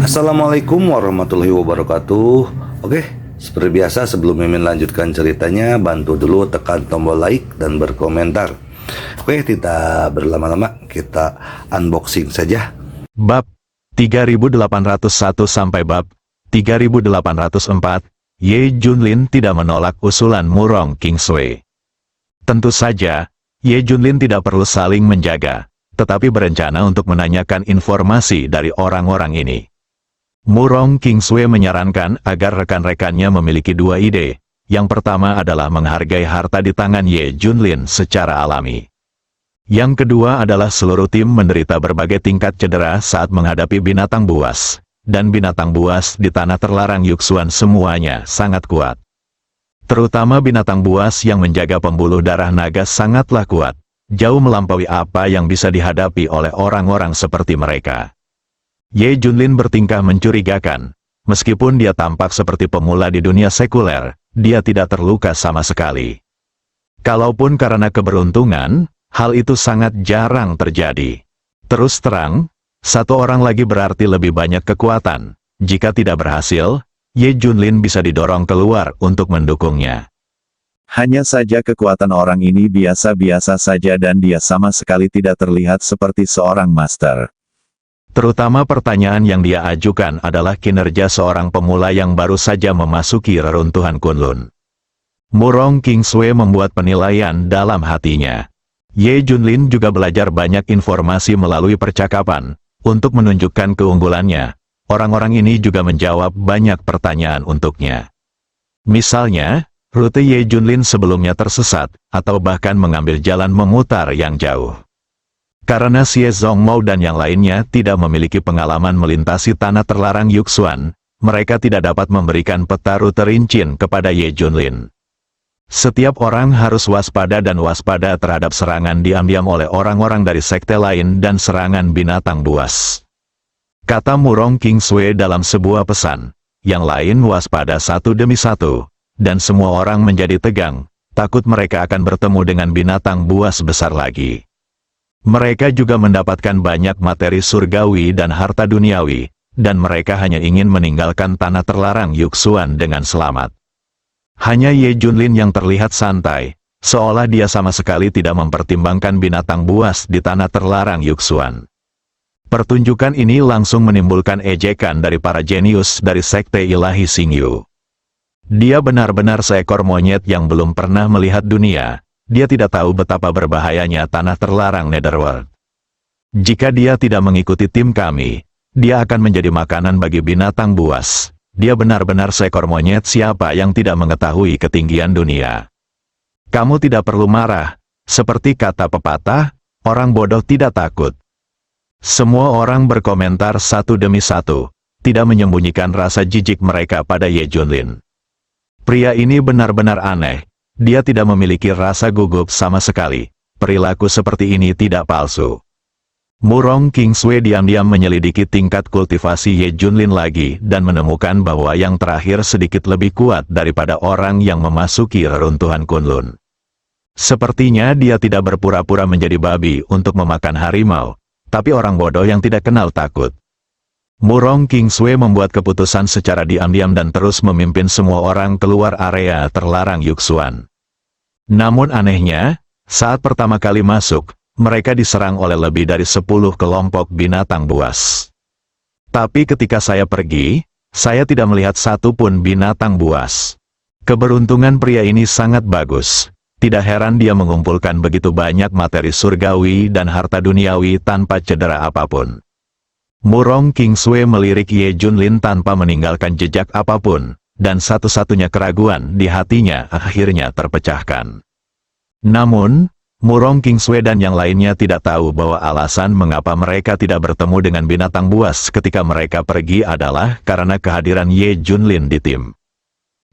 Assalamualaikum warahmatullahi wabarakatuh. Oke, seperti biasa sebelum Mimin lanjutkan ceritanya, bantu dulu tekan tombol like dan berkomentar. Oke, tidak berlama-lama, kita unboxing saja. Bab 3801 sampai bab 3804, Ye Junlin tidak menolak usulan Murong Kingsway. Tentu saja, Ye Junlin tidak perlu saling menjaga, tetapi berencana untuk menanyakan informasi dari orang-orang ini. Murong Kingsway menyarankan agar rekan-rekannya memiliki dua ide. Yang pertama adalah menghargai harta di tangan Ye Junlin secara alami. Yang kedua adalah seluruh tim menderita berbagai tingkat cedera saat menghadapi binatang buas. Dan binatang buas di tanah terlarang Yuxuan semuanya sangat kuat. Terutama binatang buas yang menjaga pembuluh darah naga sangatlah kuat. Jauh melampaui apa yang bisa dihadapi oleh orang-orang seperti mereka. Ye Junlin bertingkah mencurigakan. Meskipun dia tampak seperti pemula di dunia sekuler, dia tidak terluka sama sekali. Kalaupun karena keberuntungan, hal itu sangat jarang terjadi. Terus terang, satu orang lagi berarti lebih banyak kekuatan. Jika tidak berhasil, Ye Junlin bisa didorong keluar untuk mendukungnya. Hanya saja kekuatan orang ini biasa-biasa saja dan dia sama sekali tidak terlihat seperti seorang master. Terutama pertanyaan yang dia ajukan adalah kinerja seorang pemula yang baru saja memasuki reruntuhan Kunlun. Murong Kingsway membuat penilaian dalam hatinya. Ye Junlin juga belajar banyak informasi melalui percakapan. Untuk menunjukkan keunggulannya, orang-orang ini juga menjawab banyak pertanyaan untuknya. Misalnya, rute Ye Junlin sebelumnya tersesat, atau bahkan mengambil jalan memutar yang jauh. Karena Xie Zhongmou dan yang lainnya tidak memiliki pengalaman melintasi tanah terlarang Yuxuan, mereka tidak dapat memberikan peta rute rincin kepada Ye Junlin. Setiap orang harus waspada dan waspada terhadap serangan diam-diam oleh orang-orang dari sekte lain dan serangan binatang buas. Kata Murong Kingsway dalam sebuah pesan, yang lain waspada satu demi satu. Dan semua orang menjadi tegang, takut mereka akan bertemu dengan binatang buas besar lagi. Mereka juga mendapatkan banyak materi surgawi dan harta duniawi, dan mereka hanya ingin meninggalkan tanah terlarang Yuxuan dengan selamat. Hanya Ye Junlin yang terlihat santai, seolah dia sama sekali tidak mempertimbangkan binatang buas di tanah terlarang Yuxuan. Pertunjukan ini langsung menimbulkan ejekan dari para jenius dari sekte ilahi Xingyu. Dia benar-benar seekor monyet yang belum pernah melihat dunia. Dia tidak tahu betapa berbahayanya tanah terlarang Netherworld. Jika dia tidak mengikuti tim kami, dia akan menjadi makanan bagi binatang buas. Dia benar-benar seekor monyet siapa yang tidak mengetahui ketinggian dunia. Kamu tidak perlu marah. Seperti kata pepatah, orang bodoh tidak takut. Semua orang berkomentar satu demi satu, tidak menyembunyikan rasa jijik mereka pada Ye Junlin. Pria ini benar-benar aneh. Dia tidak memiliki rasa gugup sama sekali. Perilaku seperti ini tidak palsu. Murong Kingsway diam-diam menyelidiki tingkat kultivasi Ye Junlin lagi dan menemukan bahwa yang terakhir sedikit lebih kuat daripada orang yang memasuki reruntuhan Kunlun. Sepertinya dia tidak berpura-pura menjadi babi untuk memakan harimau, tapi orang bodoh yang tidak kenal takut. Murong Kingsway membuat keputusan secara diam-diam dan terus memimpin semua orang keluar area terlarang Yuxuan. Namun anehnya, saat pertama kali masuk, mereka diserang oleh lebih dari 10 kelompok binatang buas. Tapi ketika saya pergi, saya tidak melihat satu pun binatang buas. Keberuntungan pria ini sangat bagus. Tidak heran dia mengumpulkan begitu banyak materi surgawi dan harta duniawi tanpa cedera apapun. Murong Kingsway melirik Ye Junlin tanpa meninggalkan jejak apapun, dan satu-satunya keraguan di hatinya akhirnya terpecahkan. Namun, Murong Kingsway dan yang lainnya tidak tahu bahwa alasan mengapa mereka tidak bertemu dengan binatang buas ketika mereka pergi adalah karena kehadiran Ye Junlin di tim.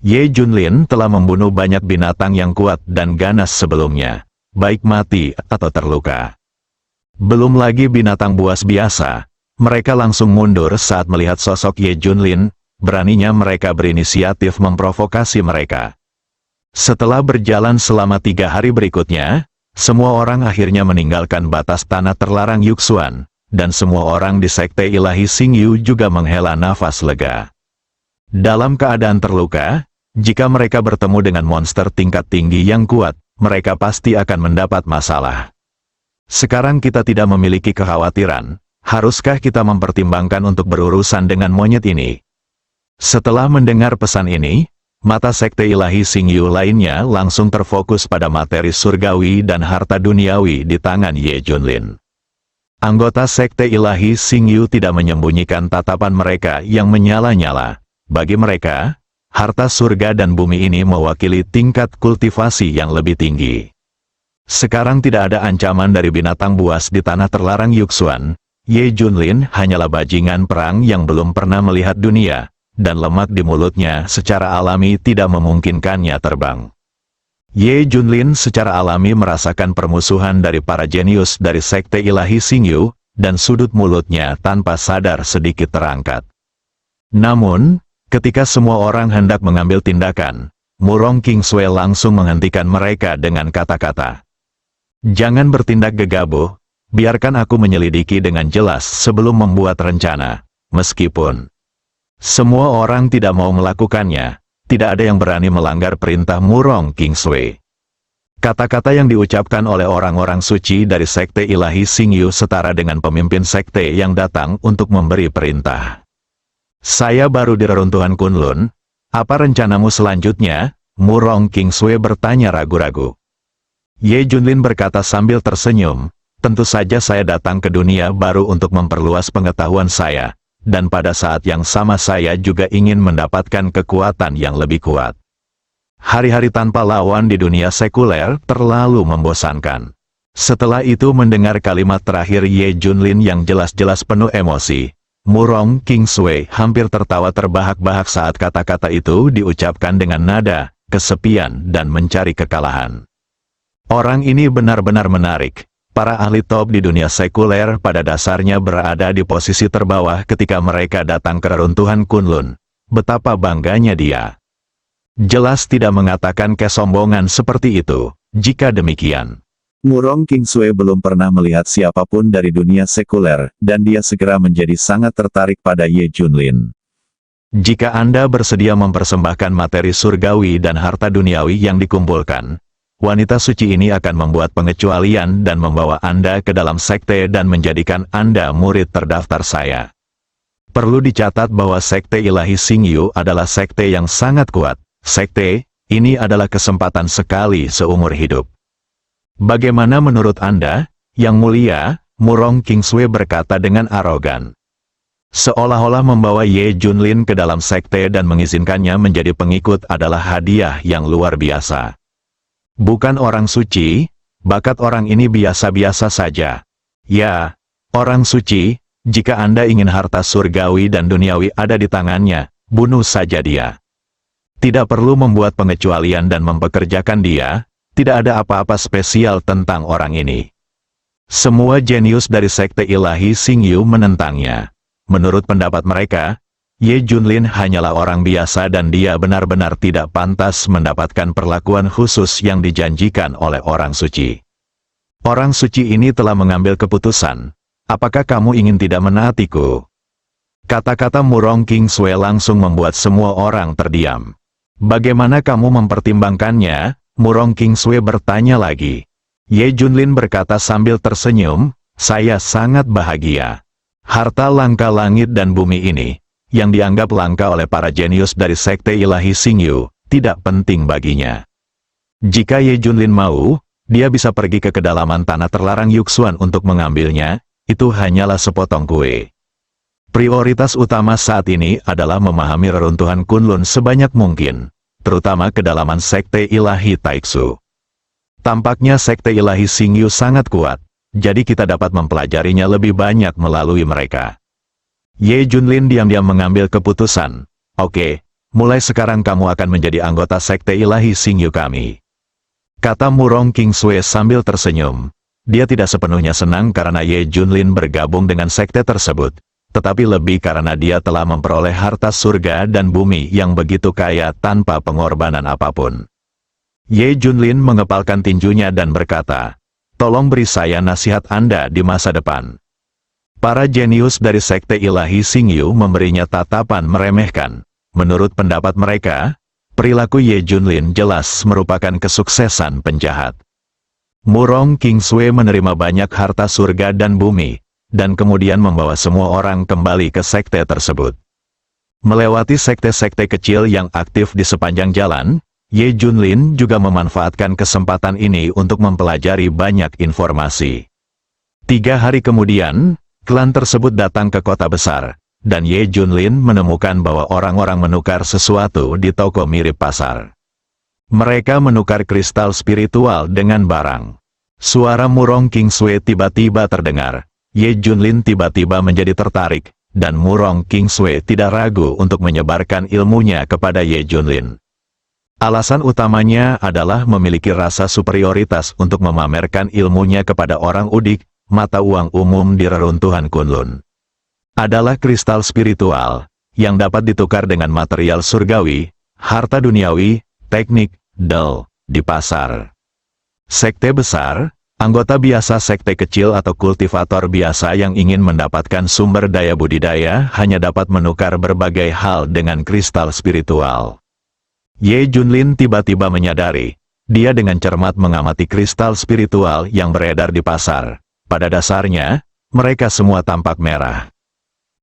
Ye Junlin telah membunuh banyak binatang yang kuat dan ganas sebelumnya, baik mati atau terluka. Belum lagi binatang buas biasa. Mereka langsung mundur saat melihat sosok Ye Junlin, beraninya mereka berinisiatif memprovokasi mereka. Setelah berjalan selama 3 hari berikutnya, semua orang akhirnya meninggalkan batas tanah terlarang Yuxuan, dan semua orang di Sekte Ilahi Xingyu juga menghela nafas lega. Dalam keadaan terluka, jika mereka bertemu dengan monster tingkat tinggi yang kuat, mereka pasti akan mendapat masalah. Sekarang kita tidak memiliki kekhawatiran, haruskah kita mempertimbangkan untuk berurusan dengan monyet ini? Setelah mendengar pesan ini, mata Sekte Ilahi Xingyu lainnya langsung terfokus pada materi surgawi dan harta duniawi di tangan Ye Junlin. Anggota Sekte Ilahi Xingyu tidak menyembunyikan tatapan mereka yang menyala-nyala. Bagi mereka, harta surga dan bumi ini mewakili tingkat kultivasi yang lebih tinggi. Sekarang tidak ada ancaman dari binatang buas di tanah terlarang Yuxuan. Ye Junlin hanyalah bajingan perang yang belum pernah melihat dunia, dan lemak di mulutnya secara alami tidak memungkinkannya terbang. Ye Junlin secara alami merasakan permusuhan dari para jenius dari Sekte Ilahi Xingyu, dan sudut mulutnya tanpa sadar sedikit terangkat. Namun, ketika semua orang hendak mengambil tindakan, Murong Kingsue langsung menghentikan mereka dengan kata-kata, "Jangan bertindak gegabah, biarkan aku menyelidiki dengan jelas sebelum membuat rencana." Meskipun semua orang tidak mau melakukannya, tidak ada yang berani melanggar perintah Murong Kingsue. Kata-kata yang diucapkan oleh orang-orang suci dari Sekte Ilahi Xingyu setara dengan pemimpin sekte yang datang untuk memberi perintah. "Saya baru di reruntuhan Kunlun. Apa rencanamu selanjutnya?" Murong Kingsue bertanya ragu-ragu. Ye Junlin berkata sambil tersenyum, "Tentu saja saya datang ke dunia baru untuk memperluas pengetahuan saya. Dan pada saat yang sama saya juga ingin mendapatkan kekuatan yang lebih kuat. Hari-hari tanpa lawan di dunia sekuler terlalu membosankan." Setelah itu mendengar kalimat terakhir Ye Junlin yang jelas-jelas penuh emosi, Murong Kingsue hampir tertawa terbahak-bahak saat kata-kata itu diucapkan dengan nada kesepian dan mencari kekalahan. Orang ini benar-benar menarik. Para ahli top di dunia sekuler pada dasarnya berada di posisi terbawah ketika mereka datang ke reruntuhan Kunlun. Betapa bangganya dia. Jelas tidak mengatakan kesombongan seperti itu. Jika demikian, Murong Kingsue belum pernah melihat siapapun dari dunia sekuler, dan dia segera menjadi sangat tertarik pada Ye Junlin. jika Anda bersedia mempersembahkan materi surgawi dan harta duniawi yang dikumpulkan, wanita suci ini akan membuat pengecualian dan membawa Anda ke dalam sekte dan menjadikan Anda murid terdaftar saya. Perlu dicatat bahwa Sekte Ilahi Xingyu adalah sekte yang sangat kuat. Sekte ini adalah kesempatan sekali seumur hidup. Bagaimana menurut Anda, Yang Mulia? Murong Kingsue berkata dengan arogan. Seolah-olah membawa Ye Junlin ke dalam sekte dan mengizinkannya menjadi pengikut adalah hadiah yang luar biasa. Bukan orang suci, bakat orang ini biasa-biasa saja. Ya, orang suci, jika Anda ingin harta surgawi dan duniawi ada di tangannya, bunuh saja dia. Tidak perlu membuat pengecualian dan mempekerjakan dia, tidak ada apa-apa spesial tentang orang ini. Semua jenius dari Sekte Ilahi Xingyu menentangnya. Menurut pendapat mereka, Ye Junlin hanyalah orang biasa dan dia benar-benar tidak pantas mendapatkan perlakuan khusus yang dijanjikan oleh orang suci. Orang suci ini telah mengambil keputusan. Apakah kamu ingin tidak menaatiku? Kata-kata Murong Kingsue langsung membuat semua orang terdiam. Bagaimana kamu mempertimbangkannya? Murong Kingsue bertanya lagi. Ye Junlin berkata sambil tersenyum, saya sangat bahagia. Harta langka langit dan bumi ini, yang dianggap langka oleh para jenius dari Sekte Ilahi Xingyu, tidak penting baginya. Jika Ye Junlin mau, dia bisa pergi ke kedalaman tanah terlarang Yuxuan untuk mengambilnya, itu hanyalah sepotong kue. Prioritas utama saat ini adalah memahami reruntuhan Kunlun sebanyak mungkin, terutama kedalaman Sekte Ilahi Taixu. Tampaknya Sekte Ilahi Xingyu sangat kuat, jadi kita dapat mempelajarinya lebih banyak melalui mereka. Ye Junlin diam-diam mengambil keputusan. Oke, mulai sekarang kamu akan menjadi anggota Sekte Ilahi Xingyu kami. Kata Murong Kingsue sambil tersenyum. Dia tidak sepenuhnya senang karena Ye Junlin bergabung dengan sekte tersebut, tetapi lebih karena dia telah memperoleh harta surga dan bumi yang begitu kaya tanpa pengorbanan apapun. Ye Junlin mengepalkan tinjunya dan berkata, tolong beri saya nasihat Anda di masa depan. Para jenius dari sekte ilahi Xingyu memberinya tatapan meremehkan. Menurut pendapat mereka, perilaku Ye Junlin jelas merupakan kesuksesan penjahat. Murong Kingsue menerima banyak harta surga dan bumi, dan kemudian membawa semua orang kembali ke sekte tersebut. Melewati sekte-sekte kecil yang aktif di sepanjang jalan, Ye Junlin juga memanfaatkan kesempatan ini untuk mempelajari banyak informasi. 3 hari kemudian, klan tersebut datang ke kota besar, dan Ye Junlin menemukan bahwa orang-orang menukar sesuatu di toko mirip pasar. Mereka menukar kristal spiritual dengan barang. Suara Murong Kingsue tiba-tiba terdengar. Ye Junlin tiba-tiba menjadi tertarik, dan Murong Kingsue tidak ragu untuk menyebarkan ilmunya kepada Ye Junlin. Alasan utamanya adalah memiliki rasa superioritas untuk memamerkan ilmunya kepada orang udik, mata uang umum di reruntuhan Kunlun. Adalah kristal spiritual, yang dapat ditukar dengan material surgawi, harta duniawi, teknik, di pasar. Sekte besar, anggota biasa sekte kecil atau kultivator biasa yang ingin mendapatkan sumber daya budidaya hanya dapat menukar berbagai hal dengan kristal spiritual. Ye Junlin tiba-tiba menyadari, dia dengan cermat mengamati kristal spiritual yang beredar di pasar. Pada dasarnya, mereka semua tampak merah.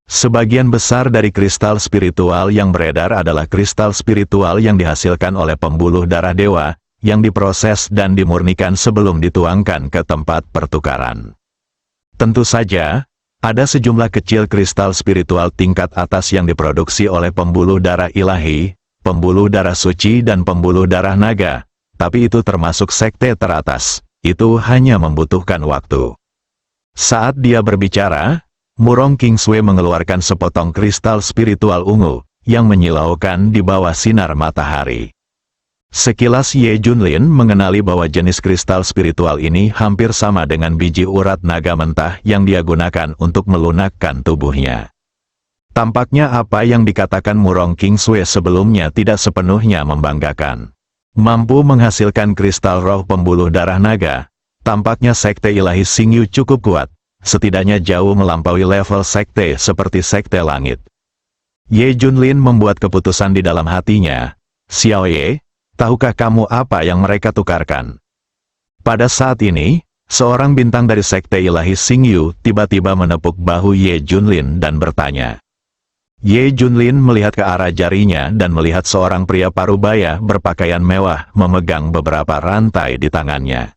Sebagian besar dari kristal spiritual yang beredar adalah kristal spiritual yang dihasilkan oleh pembuluh darah dewa, yang diproses dan dimurnikan sebelum dituangkan ke tempat pertukaran. Tentu saja, ada sejumlah kecil kristal spiritual tingkat atas yang diproduksi oleh pembuluh darah ilahi, pembuluh darah suci dan pembuluh darah naga, tapi itu termasuk sekte teratas, itu hanya membutuhkan waktu. Saat dia berbicara, Murong Kingsue mengeluarkan sepotong kristal spiritual ungu, yang menyilaukan di bawah sinar matahari. Sekilas Ye Junlin mengenali bahwa jenis kristal spiritual ini hampir sama dengan biji urat naga mentah yang dia gunakan untuk melunakkan tubuhnya. Tampaknya apa yang dikatakan Murong Kingsue sebelumnya tidak sepenuhnya membanggakan. Mampu menghasilkan kristal roh pembuluh darah naga, tampaknya sekte ilahi Xingyu cukup kuat, setidaknya jauh melampaui level sekte seperti sekte langit. Ye Junlin membuat keputusan di dalam hatinya, Xiao Ye, tahukah kamu apa yang mereka tukarkan? Pada saat ini, seorang bintang dari sekte ilahi Xingyu tiba-tiba menepuk bahu Ye Junlin dan bertanya. Ye Junlin melihat ke arah jarinya dan melihat seorang pria parubaya berpakaian mewah memegang beberapa rantai di tangannya.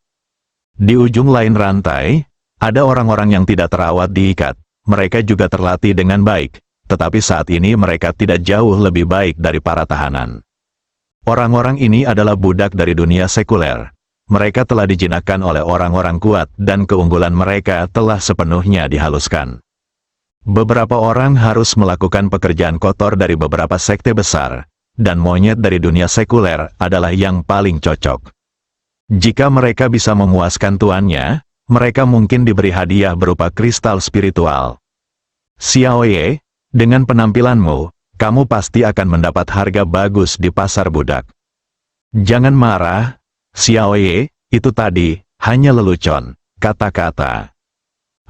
Di ujung lain rantai, ada orang-orang yang tidak terawat diikat, mereka juga terlatih dengan baik, tetapi saat ini mereka tidak jauh lebih baik dari para tahanan. Orang-orang ini adalah budak dari dunia sekuler. Mereka telah dijinakkan oleh orang-orang kuat dan keunggulan mereka telah sepenuhnya dihaluskan. Beberapa orang harus melakukan pekerjaan kotor dari beberapa sekte besar, dan monyet dari dunia sekuler adalah yang paling cocok. Jika mereka bisa memuaskan tuannya, mereka mungkin diberi hadiah berupa kristal spiritual. Xiao Ye, dengan penampilanmu, kamu pasti akan mendapat harga bagus di pasar budak. Jangan marah, Xiao Ye, itu tadi hanya lelucon, kata-kata.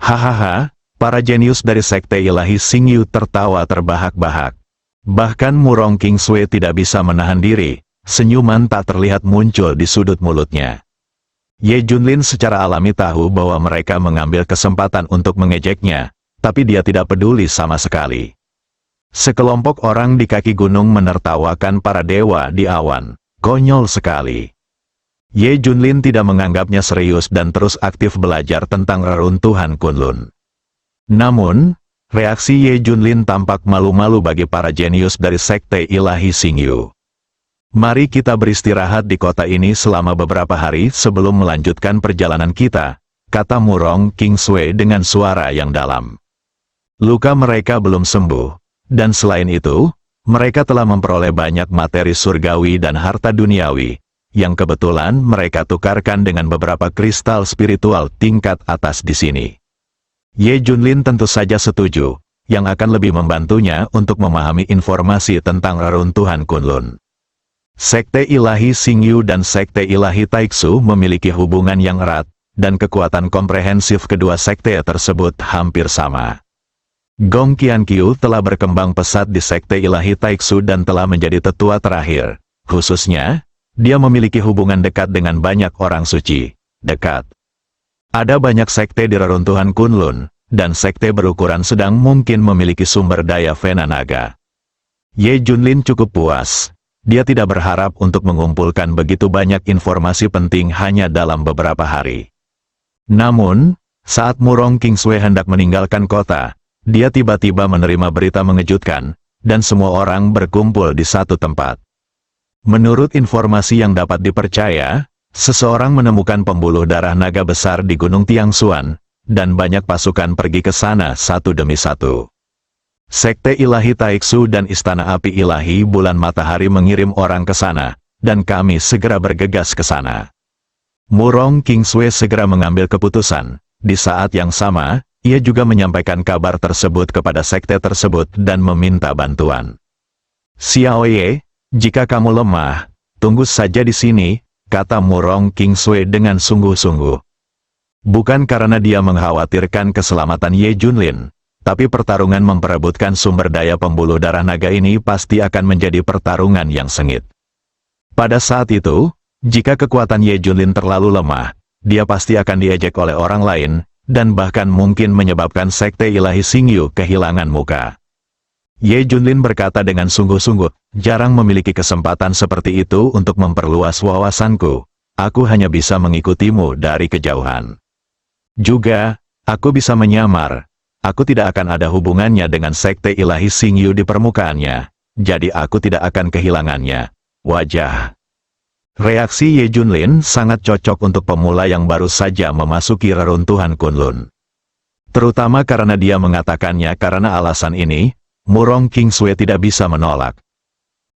Hahaha, para jenius dari sekte ilahi Xingyu tertawa terbahak-bahak. Bahkan Murong Kingsue tidak bisa menahan diri, senyuman tak terlihat muncul di sudut mulutnya. Ye Junlin secara alami tahu bahwa mereka mengambil kesempatan untuk mengejeknya, tapi dia tidak peduli sama sekali. Sekelompok orang di kaki gunung menertawakan para dewa di awan. Konyol sekali. Ye Junlin tidak menganggapnya serius dan terus aktif belajar tentang reruntuhan Kunlun. Namun, reaksi Ye Junlin tampak malu-malu bagi para jenius dari sekte ilahi Xingyu. Mari kita beristirahat di kota ini selama beberapa hari sebelum melanjutkan perjalanan kita, kata Murong Kingsue dengan suara yang dalam. Luka mereka belum sembuh. Dan selain itu, mereka telah memperoleh banyak materi surgawi dan harta duniawi, yang kebetulan mereka tukarkan dengan beberapa kristal spiritual tingkat atas di sini. Ye Junlin tentu saja setuju, yang akan lebih membantunya untuk memahami informasi tentang reruntuhan Kunlun. Sekte ilahi Xingyu dan sekte ilahi Taixu memiliki hubungan yang erat, dan kekuatan komprehensif kedua sekte tersebut hampir sama. Gong Qiankyu telah berkembang pesat di sekte ilahi Taiksu dan telah menjadi tetua terakhir. Khususnya, dia memiliki hubungan dekat dengan banyak orang suci. Dekat. Ada banyak sekte di reruntuhan Kunlun, dan sekte berukuran sedang mungkin memiliki sumber daya Vena Naga. Ye Junlin cukup puas. Dia tidak berharap untuk mengumpulkan begitu banyak informasi penting hanya dalam beberapa hari. Namun, saat Murong Kingsway hendak meninggalkan kota, dia tiba-tiba menerima berita mengejutkan, dan semua orang berkumpul di satu tempat. Menurut informasi yang dapat dipercaya, seseorang menemukan pembuluh darah naga besar di Gunung Tiangsuan, dan banyak pasukan pergi ke sana satu demi satu. Sekte Ilahi Taiksu dan Istana Api Ilahi Bulan Matahari mengirim orang ke sana, dan kami segera bergegas ke sana. Murong Kingsway segera mengambil keputusan. Di saat yang sama, ia juga menyampaikan kabar tersebut kepada sekte tersebut dan meminta bantuan. Xiaoye, jika kamu lemah, tunggu saja di sini, kata Murong Kingsway dengan sungguh-sungguh. Bukan karena dia mengkhawatirkan keselamatan Ye Junlin, tapi pertarungan memperebutkan sumber daya pembuluh darah naga ini pasti akan menjadi pertarungan yang sengit. Pada saat itu, jika kekuatan Ye Junlin terlalu lemah, dia pasti akan diejek oleh orang lain, dan bahkan mungkin menyebabkan sekte ilahi Xingyu kehilangan muka. Ye Junlin berkata dengan sungguh-sungguh, jarang memiliki kesempatan seperti itu untuk memperluas wawasanku. Aku hanya bisa mengikutimu dari kejauhan. Juga, aku bisa menyamar. Aku tidak akan ada hubungannya dengan sekte ilahi Xingyu di permukaannya, jadi aku tidak akan kehilangannya. Wajah. Reaksi Ye Junlin sangat cocok untuk pemula yang baru saja memasuki reruntuhan Kunlun. Terutama karena dia mengatakannya karena alasan ini, Murong Kingsway tidak bisa menolak.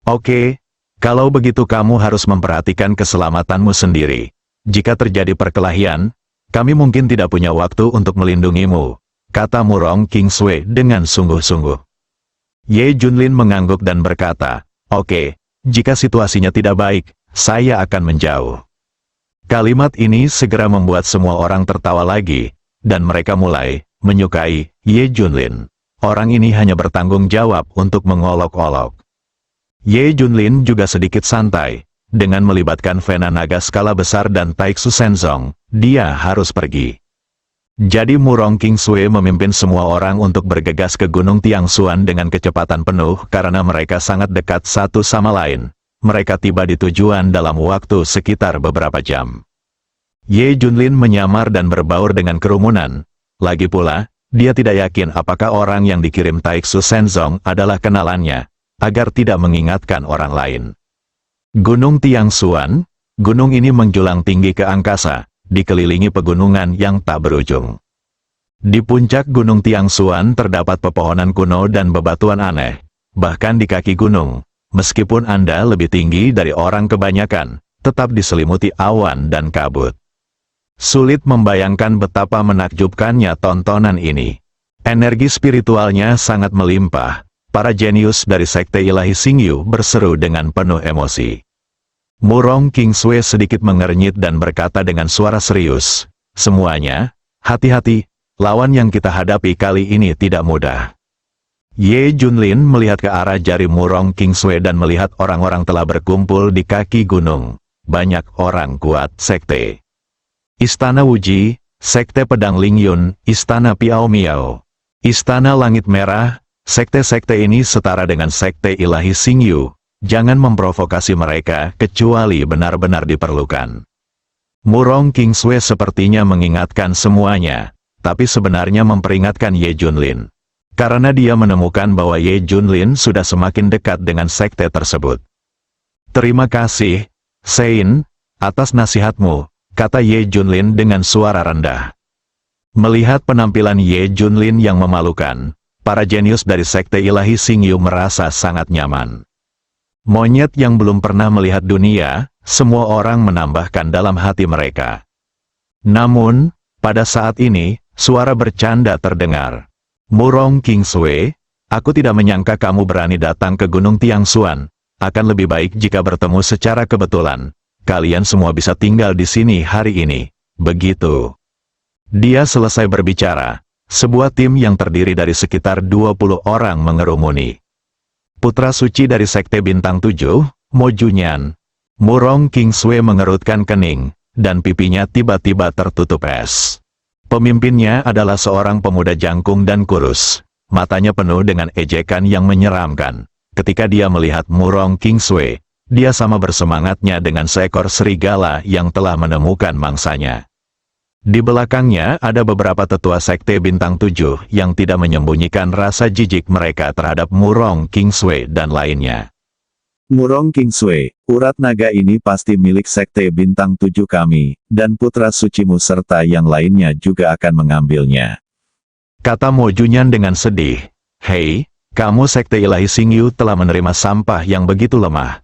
Oke, kalau begitu kamu harus memperhatikan keselamatanmu sendiri. Jika terjadi perkelahian, kami mungkin tidak punya waktu untuk melindungimu, kata Murong Kingsway dengan sungguh-sungguh. Ye Junlin mengangguk dan berkata, oke, jika situasinya tidak baik, saya akan menjauh. Kalimat ini segera membuat semua orang tertawa lagi, dan mereka mulai menyukai Ye Junlin. Orang ini hanya bertanggung jawab untuk mengolok-olok. Ye Junlin juga sedikit santai. Dengan melibatkan Vena Naga skala besar dan Taiksu Senzong, dia harus pergi. Jadi Murong Kingsway memimpin semua orang untuk bergegas ke Gunung Tiangsuan dengan kecepatan penuh karena mereka sangat dekat satu sama lain. Mereka tiba di tujuan dalam waktu sekitar beberapa jam. Ye Junlin menyamar dan berbaur dengan kerumunan. Lagi pula, dia tidak yakin apakah orang yang dikirim Taiksu Senzong adalah kenalannya, agar tidak mengingatkan orang lain. Gunung Tiangsuan, gunung ini menjulang tinggi ke angkasa, dikelilingi pegunungan yang tak berujung. Di puncak Gunung Tiangsuan terdapat pepohonan kuno dan bebatuan aneh, bahkan di kaki gunung. Meskipun Anda lebih tinggi dari orang kebanyakan, tetap diselimuti awan dan kabut. Sulit membayangkan betapa menakjubkannya tontonan ini. Energi spiritualnya sangat melimpah. Para jenius dari sekte ilahi Xingyu berseru dengan penuh emosi. Murong Kingsway sedikit mengernyit dan berkata dengan suara serius, semuanya, hati-hati, lawan yang kita hadapi kali ini tidak mudah. Ye Junlin melihat ke arah jari Murong Kingsway dan melihat orang-orang telah berkumpul di kaki gunung. Banyak orang kuat sekte Istana Wuji, Sekte Pedang Lingyun, Istana Piao Miao, Istana Langit Merah. Sekte-sekte ini setara dengan sekte ilahi Xingyu. Jangan memprovokasi mereka kecuali benar-benar diperlukan. Murong Kingsway sepertinya mengingatkan semuanya, tapi sebenarnya memperingatkan Ye Junlin. Karena dia menemukan bahwa Ye Junlin sudah semakin dekat dengan sekte tersebut. Terima kasih, Sein, atas nasihatmu, kata Ye Junlin dengan suara rendah. Melihat penampilan Ye Junlin yang memalukan, para jenius dari sekte ilahi Xingyu merasa sangat nyaman. Monyet yang belum pernah melihat dunia, semua orang menambahkan dalam hati mereka. Namun, pada saat ini, suara bercanda terdengar. Murong Kingsway, aku tidak menyangka kamu berani datang ke Gunung Tiangsuan. Akan lebih baik jika bertemu secara kebetulan. Kalian semua bisa tinggal di sini hari ini. Begitu dia selesai berbicara, sebuah tim yang terdiri dari sekitar 20 orang mengerumuni. Putra suci dari Sekte Bintang 7, Mo Junyan, Murong Kingsue mengerutkan kening, dan pipinya tiba-tiba tertutup es. Pemimpinnya adalah seorang pemuda jangkung dan kurus. Matanya penuh dengan ejekan yang menyeramkan. Ketika dia melihat Murong Kingsue, dia sama bersemangatnya dengan seekor serigala yang telah menemukan mangsanya. Di belakangnya ada beberapa tetua Sekte Bintang 7 yang tidak menyembunyikan rasa jijik mereka terhadap Murong Kingsue dan lainnya. Murong Kingsue, urat naga ini pasti milik Sekte Bintang 7 kami, dan putra sucimu serta yang lainnya juga akan mengambilnya. Kata Mo Junyan dengan sedih, "Hei, kamu Sekte Ilahi Xingyu telah menerima sampah yang begitu lemah.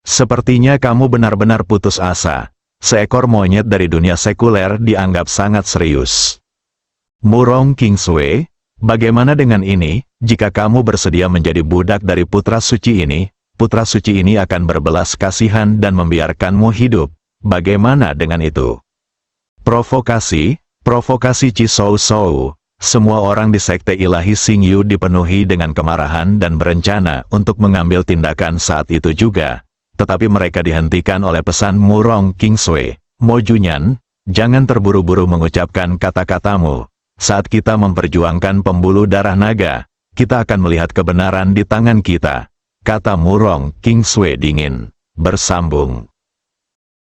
Sepertinya kamu benar-benar putus asa. Seekor monyet dari dunia sekuler dianggap sangat serius." Murong Kingsue, bagaimana dengan ini? Jika kamu bersedia menjadi budak dari putra suci ini akan berbelas kasihan dan membiarkanmu hidup. Bagaimana dengan itu? Provokasi Chi Shou Shou. Semua orang di Sekte Ilahi Xingyu dipenuhi dengan kemarahan dan berencana untuk mengambil tindakan saat itu juga. Tetapi mereka dihentikan oleh pesan Murong Kingsue. "Mo Junyan, jangan terburu-buru mengucapkan kata-katamu. Saat kita memperjuangkan pembuluh darah naga, kita akan melihat kebenaran di tangan kita," kata Murong Kingsue dingin. Bersambung.